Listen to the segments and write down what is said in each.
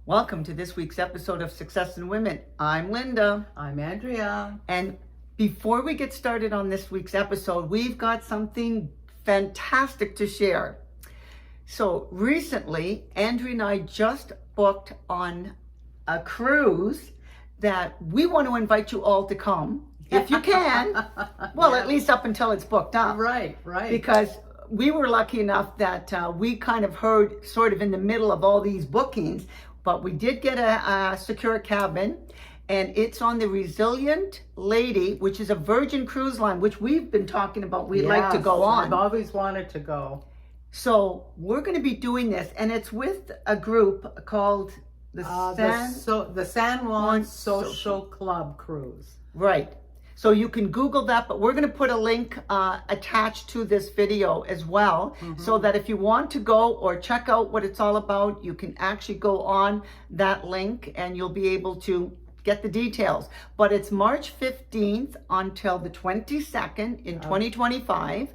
Welcome to this week's episode of Success in Women. I'm Linda. I'm Andrea. And before we get started on this week's episode, we've got something fantastic to share. So recently, Andrea and I just booked on a cruise that we want to invite you all to come, if you can. Well, at least up until it's booked up. Right. Because we were lucky enough that we kind of heard sort of in the middle of all these bookings, but we did get a secure cabin, and it's on the Resilient Lady, which is a Virgin Cruise Line, which we've been talking about. We'd like to go on. I've always wanted to go. So we're going to be doing this, and it's with a group called the San Juan Social Club Cruise. Right. So you can Google that, but we're going to put a link attached to this video as well, so that if you want to go or check out what it's all about, you can actually go on that link and you'll be able to get the details. But it's March 15th until the 22nd in 2025.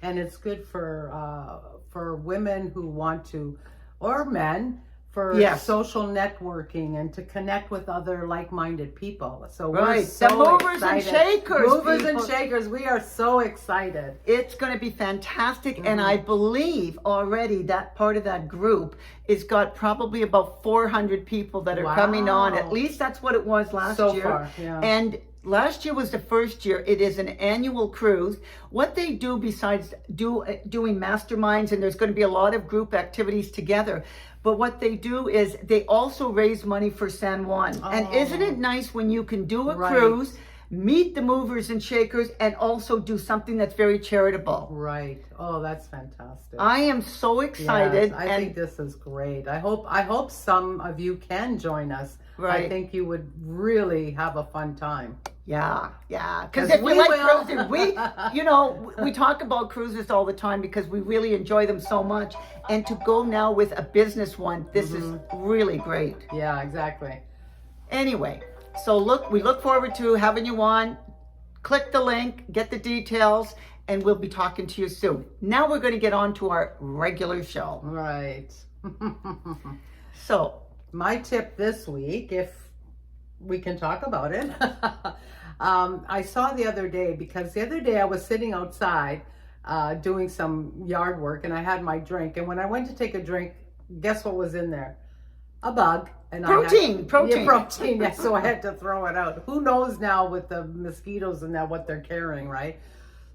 And it's good for women who want to, or men, for social networking and to connect with other like-minded people. So we're so the movers excited. And shakers. Movers and shakers. We are so excited. It's going to be fantastic. And I believe already that part of that group is got probably about 400 people that are coming on. At least that's what it was last year. So far, yeah. And last year was the first year. It is an annual cruise. What they do besides doing masterminds, and there's going to be a lot of group activities together, but what they do is they also raise money for San Juan. And isn't it nice when you can do a cruise, meet the movers and shakers, and also do something that's very charitable? Right. Oh, that's fantastic. I am so excited. Yes, I think this is great. I hope some of you can join us. Right. I think you would really have a fun time. Yeah. Because if we like cruising, we talk about cruises all the time because we really enjoy them so much. And to go now with a business one, this is really great. Yeah, exactly. Anyway, so we look forward to having you on. Click the link, get the details, and we'll be talking to you soon. Now we're going to get on to our regular show. Right. So, my tip this week, if we can talk about it, I saw the other day, because the other day I was sitting outside doing some yard work, and I had my drink, and when I went to take a drink, guess what was in there? A bug. And protein. Yeah, protein. Yeah, so I had to throw it out. Who knows now with the mosquitoes and that what they're carrying, right?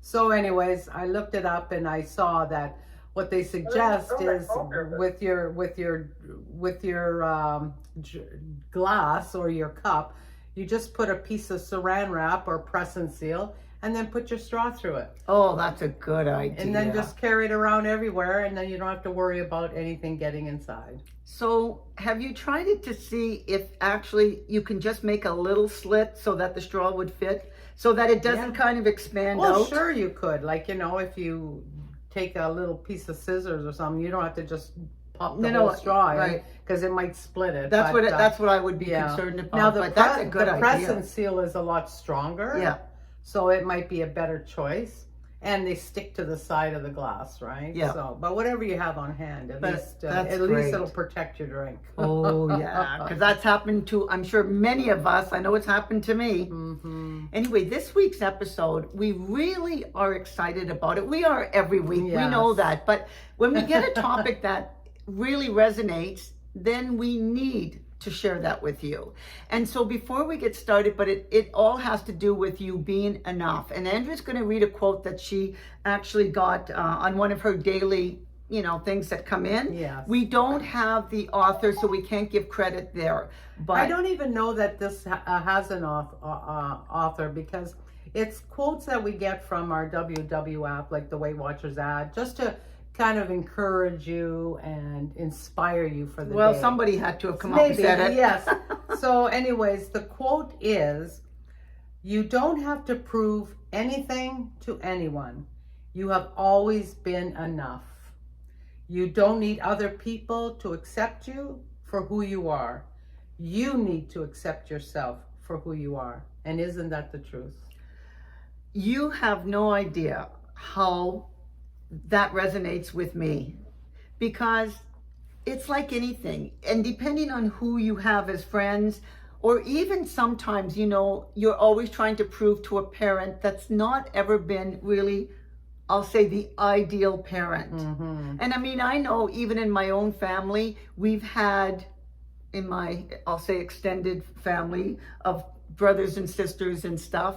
So anyways, I looked it up and I saw that what they suggest is with your glass or your cup, you just put a piece of saran wrap or press and seal, and then put your straw through it. Oh, that's a good idea. And then just carry it around everywhere, and then you don't have to worry about anything getting inside. So have you tried it to see if actually you can just make a little slit so that the straw would fit, so that it doesn't kind of expand out? Well, sure you could. Like, if you take a little piece of scissors or something, you don't have to just pop the whole straw in, because it might split it. That's what I would be concerned about. Now, that's a good idea. Press and seal is a lot stronger. Yeah. So it might be a better choice. And they stick to the side of the glass, right? Yeah. So, but whatever you have on hand, at least it'll protect your drink. Oh, yeah. Because that's happened to, I'm sure, many of us. I know it's happened to me. Anyway, this week's episode, we really are excited about it. We are every week. Yes. We know that. But when we get a topic that really resonates, then we need to share that with you. And so before we get started, but it all has to do with you being enough. And Andrea's going to read a quote that she actually got on one of her daily, things that come in. Yes. We don't have the author, so we can't give credit there. But I don't even know that this has an author, because it's quotes that we get from our WW app, like the Weight Watchers ad, just to kind of encourage you and inspire you for the day. Well, somebody had to have come up and said it. Yes. So anyways, the quote is, "You don't have to prove anything to anyone. You have always been enough. You don't need other people to accept you for who you are. You need to accept yourself for who you are." And isn't that the truth? You have no idea how that resonates with me, because It's like anything. And depending on who you have as friends, or even sometimes, you're always trying to prove to a parent that's not ever been really, I'll say, the ideal parent. And I mean, I know even in my own family, we've had, in my, I'll say, extended family of brothers and sisters and stuff,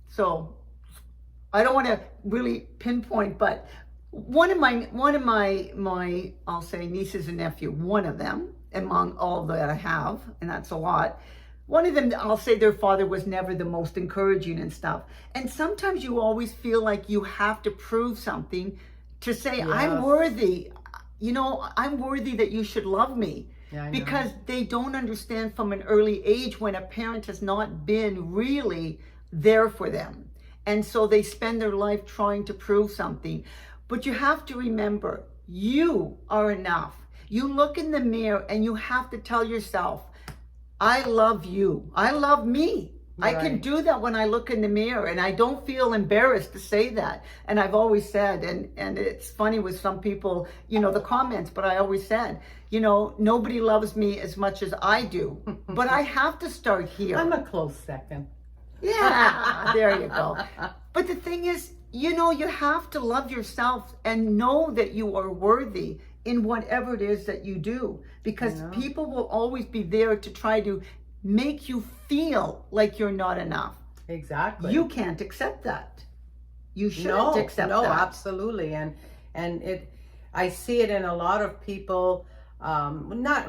so I don't want to really pinpoint, but one of my I'll say nieces and nephew, one of them among all that I have, and that's a lot. One of them, I'll say, their father was never the most encouraging and stuff. And sometimes you always feel like you have to prove something to say, Yes. I'm worthy. I'm worthy that you should love me. Yeah, I know. Because they don't understand from an early age when a parent has not been really there for them. And so they spend their life trying to prove something. But you have to remember, you are enough. You look in the mirror and you have to tell yourself, I love you. I love me. Right. I can do that when I look in the mirror, and I don't feel embarrassed to say that. And I've always said, and it's funny with some people, the comments, but I always said, nobody loves me as much as I do. But I have to start here. I'm a close second. Yeah, there you go. But the thing is, you have to love yourself and know that you are worthy in whatever it is that you do, because people will always be there to try to make you feel like you're not enough. Exactly. You can't accept that. You shouldn't accept that. No, absolutely. And I see it in a lot of people,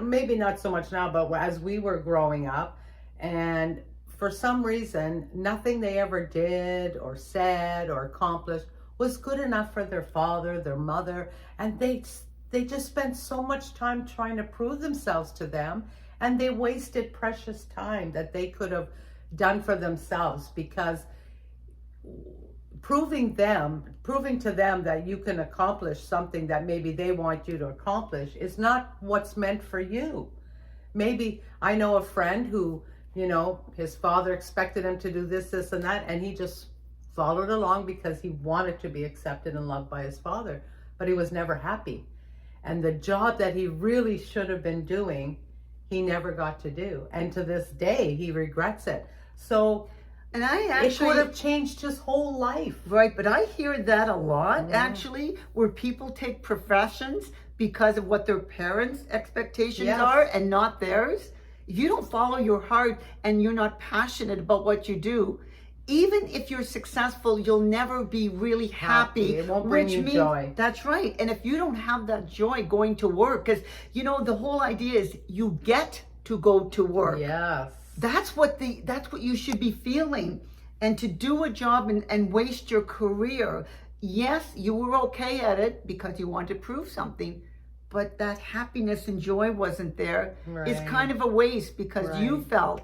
maybe not so much now, but as we were growing up, and for some reason, nothing they ever did or said or accomplished was good enough for their father, their mother, and they just spent so much time trying to prove themselves to them, and they wasted precious time that they could have done for themselves, because proving to them that you can accomplish something that maybe they want you to accomplish is not what's meant for you. Maybe I know a friend who, his father expected him to do this, and that, and he just followed along because he wanted to be accepted and loved by his father, but he was never happy. And the job that he really should have been doing, he never got to do. And to this day, he regrets it. So, and it would have changed his whole life. Right, but I hear that a lot, actually, where people take professions because of what their parents' expectations are and not theirs. If you don't follow your heart and you're not passionate about what you do, even if you're successful, you'll never be really happy. It won't bring you joy. That's right. And if you don't have that joy going to work, because, the whole idea is you get to go to work. Yes. That's what you should be feeling. And to do a job and waste your career, yes, you were okay at it because you wanted to prove something, but that happiness and joy wasn't there. Right. It's kind of a waste, because you felt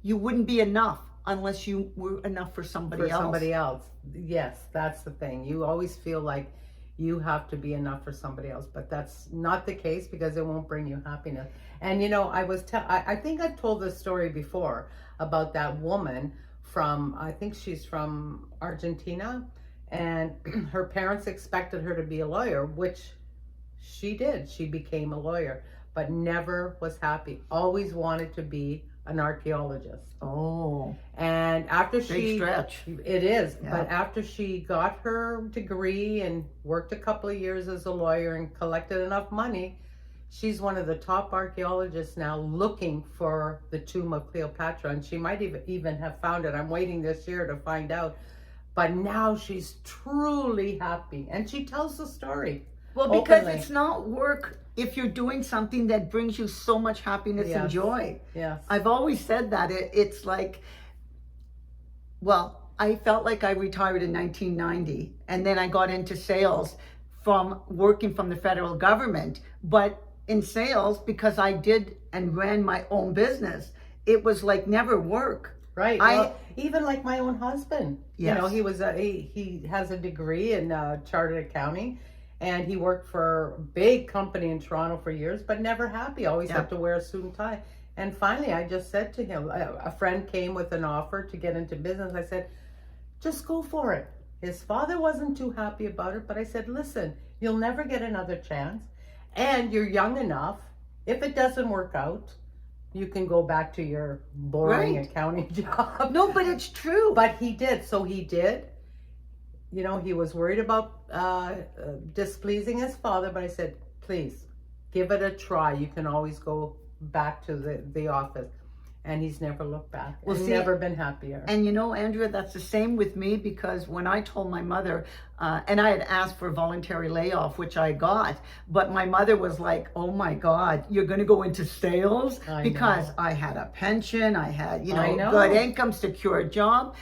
you wouldn't be enough unless you were enough for somebody else. Yes, that's the thing. You always feel like you have to be enough for somebody else, but that's not the case, because it won't bring you happiness. And I think I've told this story before about that woman from, I think she's from Argentina, and her parents expected her to be a lawyer, which she did. She became a lawyer, but never was happy. Always wanted to be an archaeologist. Oh. And after big stretch. It is. Yeah. But after she got her degree and worked a couple of years as a lawyer and collected enough money, she's one of the top archaeologists now looking for the tomb of Cleopatra. And she might even have found it. I'm waiting this year to find out. But now she's truly happy. And she tells the story. Well, because openly. it's not work if you're doing something that brings you so much happiness and joy. Yes. I've always said that. It's like, I felt like I retired in 1990, and then I got into sales from working from the federal government. But in sales, because I did and ran my own business, it was like never work. Right. Even like my own husband, yes. He has a degree in chartered accounting. And he worked for a big company in Toronto for years, but never happy. Always had to wear a suit and tie. And finally, I just said to him, a friend came with an offer to get into business. I said, just go for it. His father wasn't too happy about it, but I said, listen, You'll never get another chance. And you're young enough. If it doesn't work out, you can go back to your boring accounting job. No, but it's true. But he did. So he did. You know, he was worried about displeasing his father, but I said, please, give it a try. You can always go back to the office. And he's never looked back. Well, He's see, never been happier. And you know, Andrea, that's the same with me, because when I told my mother, and I had asked for a voluntary layoff, which I got, but my mother was like, oh my God, you're going to go into sales? Because I had a pension, I had, good income, secure job.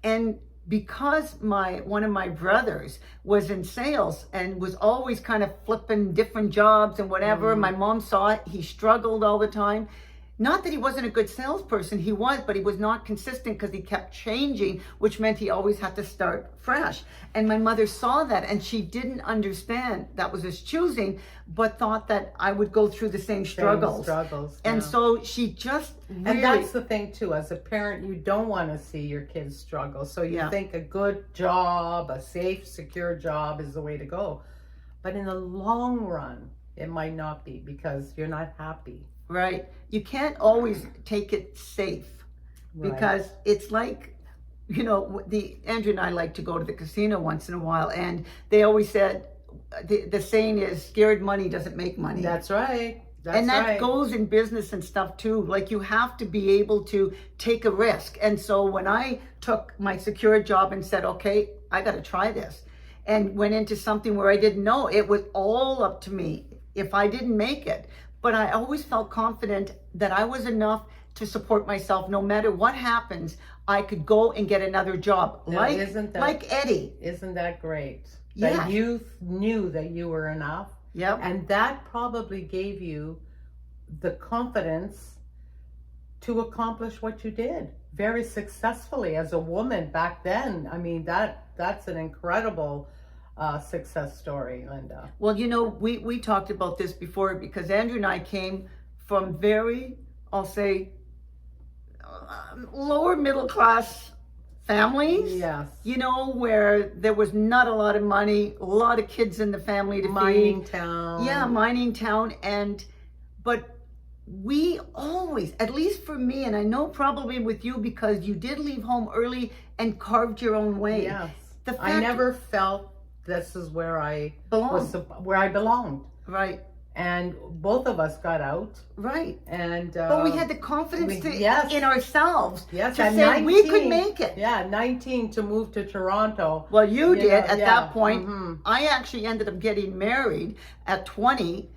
And because one of my brothers was in sales and was always kind of flipping different jobs and whatever, my mom saw it, he struggled all the time. Not that he wasn't a good salesperson, he was, but he was not consistent because he kept changing, which meant he always had to start fresh. And my mother saw that, and she didn't understand that was his choosing, but thought that I would go through the same struggles. And so she just really... And that's the thing too, as a parent, you don't want to see your kids struggle. So you think a good job, a safe, secure job is the way to go. But in the long run, it might not be, because you're not happy. Right. You can't always take it safe, because it's like, Andrew and I like to go to the casino once in a while, and they always said, the saying is, scared money doesn't make money. That's right. And that goes in business and stuff too. Like, you have to be able to take a risk. And so when I took my secure job and said, okay, I got to try this, and went into something where I didn't know, it was all up to me if I didn't make it. But I always felt confident that I was enough to support myself. No matter what happens, I could go and get another job. Now, like Eddie. Isn't that great? That you knew that you were enough. Yep. And that probably gave you the confidence to accomplish what you did very successfully as a woman back then. I mean, that's an incredible success story, Linda. Well, we talked about this before, because Andrew and I came from very, I'll say, lower middle class families. Yes. Where there was not a lot of money, a lot of kids in the family to feed. Mining town. Yeah, mining town. But we always, at least for me, and I know probably with you, because you did leave home early and carved your own way. Yes. I never felt this is where I belonged. Right. And both of us got out. Right. And but we had the confidence in ourselves to say 19, we could make it. Yeah, 19 to move to Toronto. Well, you did at that point. I actually ended up getting married at 20,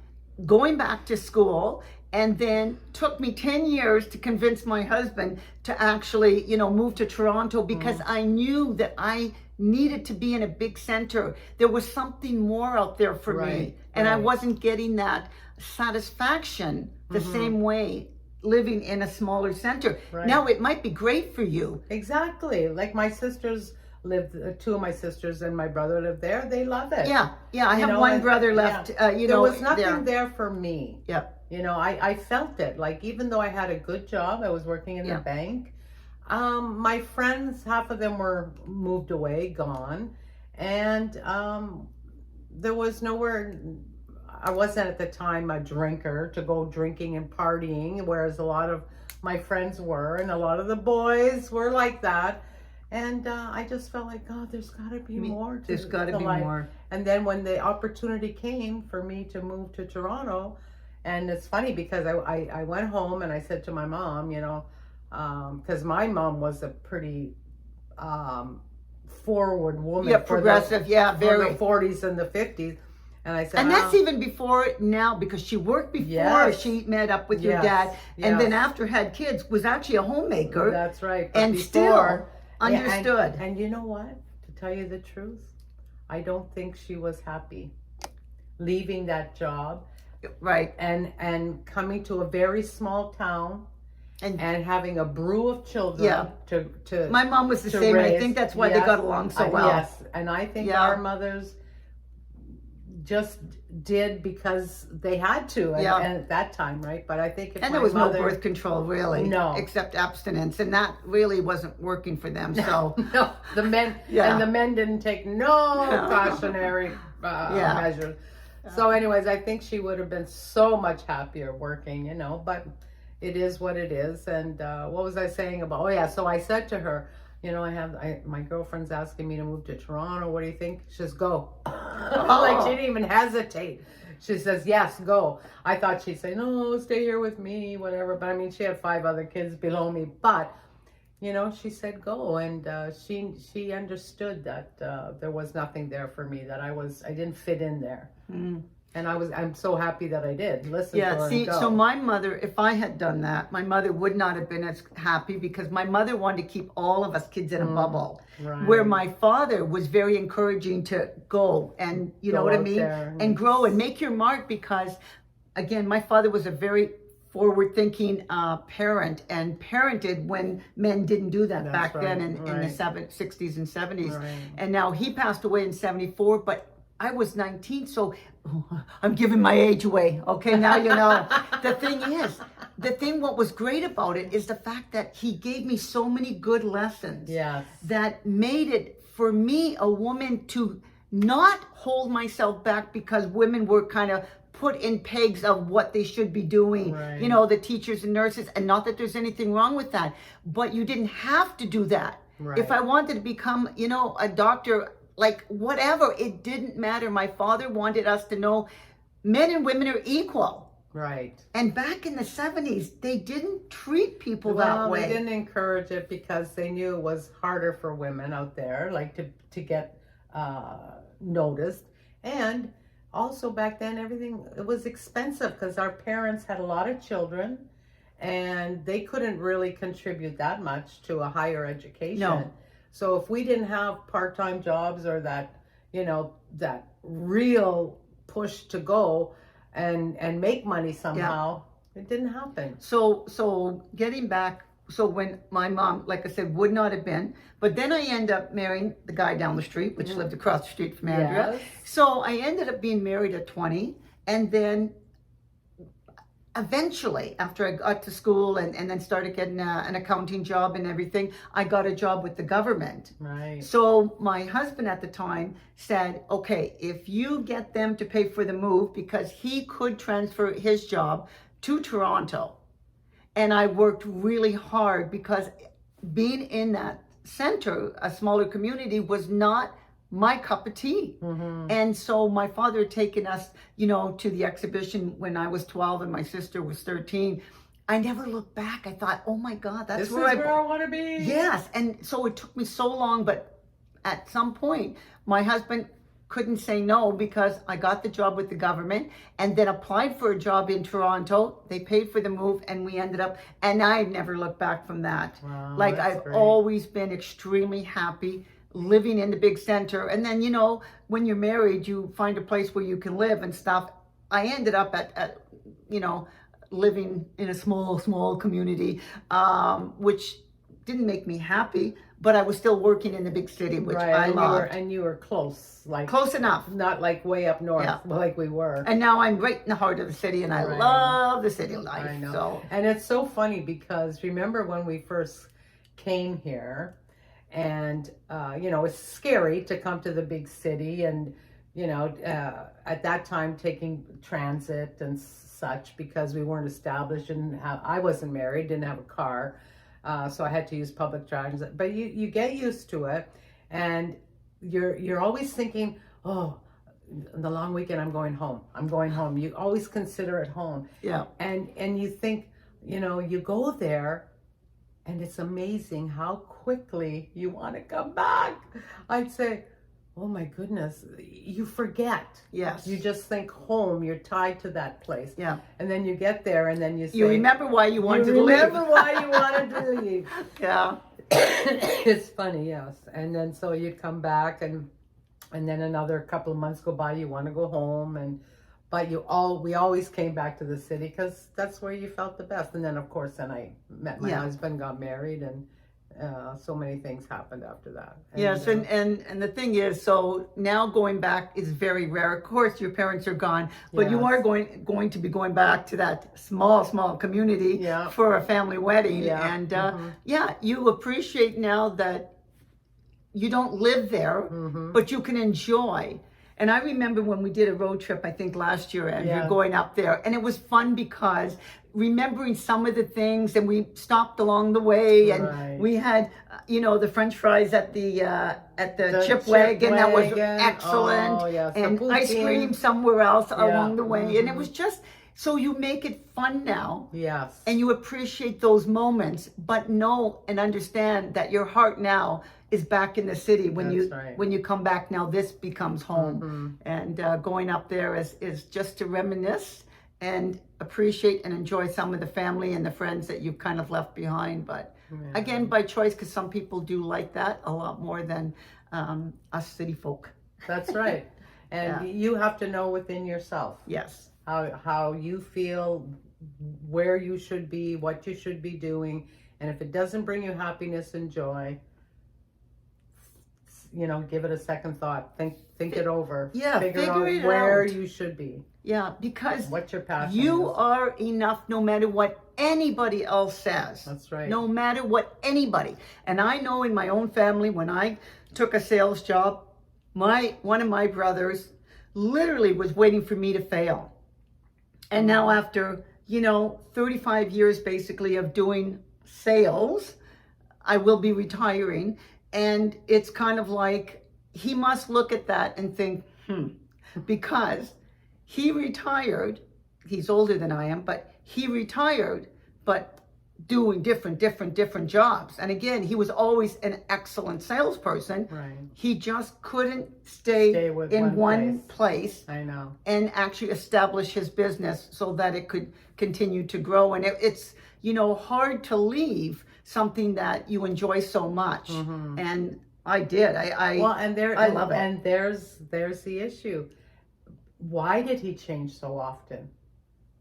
going back to school, and then took me 10 years to convince my husband to actually, move to Toronto, because I knew that I needed to be in a big center. There was something more out there for me, and I wasn't getting that satisfaction the same way living in a smaller center. Now it might be great for you. Exactly. Like my sisters lived, two of my sisters and my brother lived there. They love it. Yeah. I have one brother left. There was nothing there for me. Yeah. I felt it. Like, even though I had a good job, I was working in the bank. My friends, half of them were moved away, gone. And there was nowhere, I wasn't at the time a drinker to go drinking and partying, whereas a lot of my friends were, and a lot of the boys were like that. And I just felt like, God, there's got to be more. There's got to be more. And then when the opportunity came for me to move to Toronto, and it's funny because I went home and I said to my mom, because my mom was a pretty forward woman. Yeah, progressive, very. For the 40s and the 50s. And I said, and that's even before now, because she worked before she met up with your dad, and then after had kids, was actually a homemaker. That's right. But and still understood. And you know what? To tell you the truth, I don't think she was happy leaving that job. Right. And coming to a very small town and having a brew of children to my mom was the same. Raise. I think that's why they got along so well. Yes. And I think our mothers just did because they had to and at that time, right? But I think if and my there was mother, no birth control really, No. except abstinence, and that really wasn't working for them. So no, the men and the men didn't take no cautionary measures. So anyways, I think she would have been so much happier working, you know, but it is what it is. And what was I saying about, oh yeah, so I said to her, you know, my girlfriend's asking me to move to Toronto. What do you think? She says, go. Like she didn't even hesitate. She says, yes, go. I thought she'd say, no, stay here with me, whatever. But I mean, she had 5 other kids below me. But, you know, she said, go. And she understood that there was nothing there for me, that I didn't fit in there. Mm. And I'm so happy that I did listen to her and go. So my mother, if I had done that, my mother would not have been as happy, because my mother wanted to keep all of us kids in a bubble. Right. Where my father was very encouraging to go and, you know what I mean? And grow and make your mark, because, again, my father was a very forward-thinking parent and parented when men didn't do that back then in the 60s and 70s. Right. And now he passed away in 74, but I was 19, so I'm giving my age away. Okay, now you know. What was great about it is the fact that he gave me so many good lessons that made it, for me, a woman, to not hold myself back because women were kind of put in pegs of what they should be doing. Right. You know, the teachers and nurses, and not that there's anything wrong with that, but you didn't have to do that. Right. If I wanted to become, you know, a doctor, like whatever, it didn't matter. My father wanted us to know men and women are equal. Right. And back in the 70s, they didn't treat people that way. They didn't encourage it because they knew it was harder for women out there, like to get noticed. And also back then, it was expensive because our parents had a lot of children and they couldn't really contribute that much to a higher education. No. So if we didn't have part-time jobs or that, you know, that real push to go and make money somehow, it didn't happen. So getting back, so when my mom, like I said, would not have been, but then I end up marrying the guy down the street, which lived across the street from Andrea. Yes. So I ended up being married at 20, and then eventually, after I got to school and then started getting an accounting job and everything, I got a job with the government. Right. So my husband at the time said, okay, if you get them to pay for the move, because he could transfer his job to Toronto. And I worked really hard, because being in that center, a smaller community, was not my cup of tea. Mm-hmm. And so my father had taken us, you know, to the exhibition when I was 12 and my sister was 13. I never looked back. I thought, oh my God, that's where I want to be. Yes. And so it took me so long, but at some point, my husband couldn't say no, because I got the job with the government and then applied for a job in Toronto. They paid for the move and we ended up, and I never looked back from that. Wow, like I've always been extremely happy living in the big center. And then, you know, when you're married, you find a place where you can live and stuff. I ended up at you know, living in a small community, which didn't make me happy, but I was still working in the big city, which I loved. And you were close, like close enough, not like way up north, like we were. And now I'm right in the heart of the city, and I love the city life. I know. So. And it's so funny, because remember when we first came here, and you know, it's scary to come to the big city, and you know, at that time taking transit and such, because we weren't established and I wasn't married, didn't have a car. So I had to use public transit, but you get used to it, and you're always thinking, oh, the long weekend, I'm going home. You always consider it home. Yeah. And you think, you know, you go there, and it's amazing how quickly you want to come back. I'd say, oh my goodness, you forget. Yes. You just think home, you're tied to that place. Yeah. And then you get there, and then you say, you remember why you wanted to leave. You remember why you wanted to leave. Yeah. It's funny, yes. And then so you'd come back, and then another couple of months go by, you want to go home, but we always came back to the city because that's where you felt the best. And then of course, then I met my husband, got married, and so many things happened after that. Yes, and the thing is, so now going back is very rare. Of course, your parents are gone, but you Yes. are going to be going back to that small community Yeah. for a family wedding, Yeah. and yeah, you appreciate now that you don't live there, but you can enjoy. And I remember when we did a road trip, I think last year, Andrew, Yeah. going up there, and it was fun because remembering some of the things, and we stopped along the way, and Right. we had, the French fries at the chip chip wagon that was wagon. excellent, Oh, yes. The and ice poutine. cream somewhere else Yeah. along the way, and it was just so you make it fun now. Yes. And you appreciate those moments, but know and understand that your heart now is back in the city. When That's right. when you come back now, this becomes home. And going up there is just to reminisce and appreciate and enjoy some of the family and the friends that you've kind of left behind. But again, by choice, because some people do like that a lot more than us city folk. That's right. And you have to know within yourself. Yes. How you feel, where you should be, what you should be doing, and if it doesn't bring you happiness and joy, give it a second thought. Think it over. Yeah, figure figure it out where out. you should be. Yeah, because What your passion you is. are enough no matter what anybody else says. That's right. No matter what anybody. And I know in my own family, when I took a sales job, one of my brothers literally was waiting for me to fail. And now after, 35 years basically of doing sales, I will be retiring. And it's kind of like, he must look at that and think, because he retired, he's older than I am, but he retired, but doing different jobs. And again, he was always an excellent salesperson. Right. He just couldn't stay with in one place I know. and actually establish his business so that it could continue to grow. And it's, hard to leave something that you enjoy so much. And I did. I love it. And there's the issue. Why did he change so often?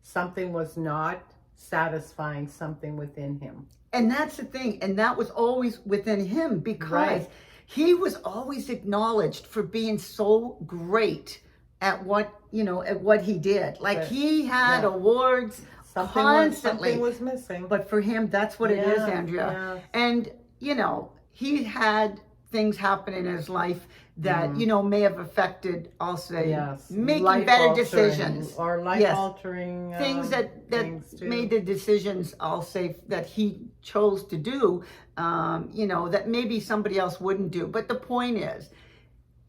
Something was not satisfying something within him. And that's the thing. And that was always within him because he was always acknowledged for being so great at what he did. Like he had awards constantly. Something was missing. But for him, that's what it is, Andrea. And, he had things happen in his life that, may have affected, I'll say, making better decisions. Or life-altering things that made the decisions, I'll say, that he chose to do, that maybe somebody else wouldn't do. But the point is,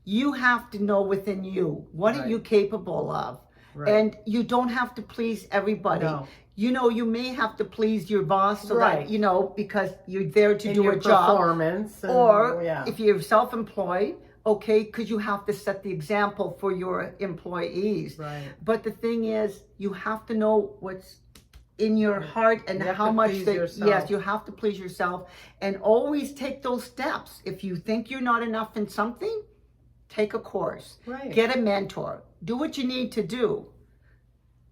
you have to know within you, what are you capable of? Right. And you don't have to please everybody. No. You may have to please your boss so that, because you're there to do a job. Performance. Or if you're self-employed, okay, because you have to set the example for your employees. Right. But the thing is, you have to know what's in your heart and how much you have to please yourself and always take those steps. If you think you're not enough in something, take a course, get a mentor, do what you need to do,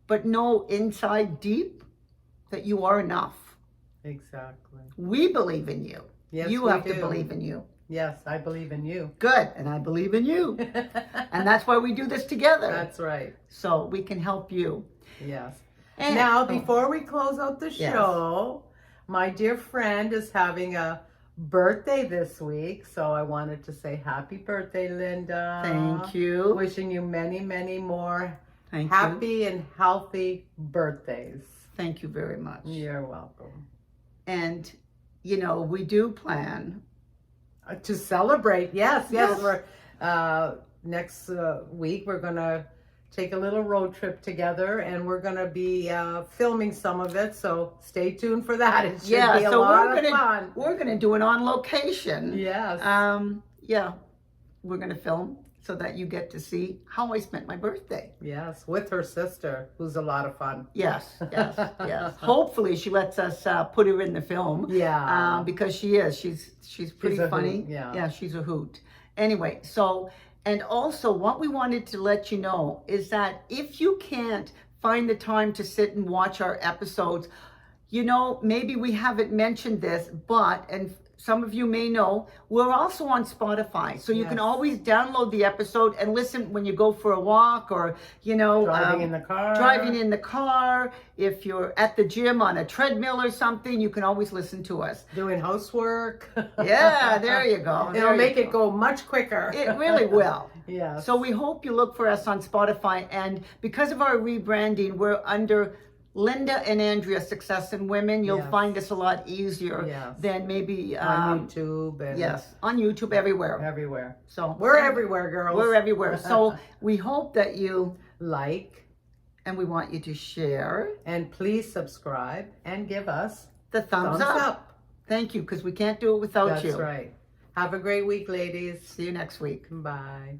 but know inside deep that you are enough. Exactly. We believe in you. Yes, you have to believe in you. Yes, I believe in you. Good, and I believe in you. And that's why we do this together. That's right. So we can help you. Yes. And now, before we close out the show, my dear friend is having a birthday this week. So I wanted to say happy birthday, Linda. Thank you. Wishing you many, many more Thank happy you. and healthy birthdays. Thank you very much. You're welcome. And, we do plan To celebrate. Yes. Yes. We're, next week, we're going to take a little road trip together and we're going to be filming some of it. So stay tuned for that. It should be a lot of fun. We're going to do it on location. Yes. We're going to film so that you get to see how I spent my birthday. Yes, with her sister, who's a lot of fun. Yes. Hopefully she lets us put her in the film. Yeah. Because she is. She's pretty funny. Hoot. Yeah. Yeah, she's a hoot. Anyway, and also what we wanted to let you know is that if you can't find the time to sit and watch our episodes, maybe we haven't mentioned this, and some of you may know, we're also on Spotify. So you can Yes. always download the episode and listen when you go for a walk, or, you know, Driving in the car. driving in the car. If you're at the gym on a treadmill or something, you can always listen to us. Doing housework. Yeah, there you go. It'll make it go much quicker. It really will. Yeah. So we hope you look for us on Spotify. And because of our rebranding, we're under Linda and Andrea Success in Women. You'll Yes. find us a lot easier Yes. than maybe on YouTube and yes, on YouTube, everywhere. everywhere. So We're everywhere, girls. We're everywhere. So we hope that you, Like, and we want you to share and please subscribe and give us the thumbs up. Thank you, because we can't do it without you. That's right. Have a great week, ladies. See you next week. Bye.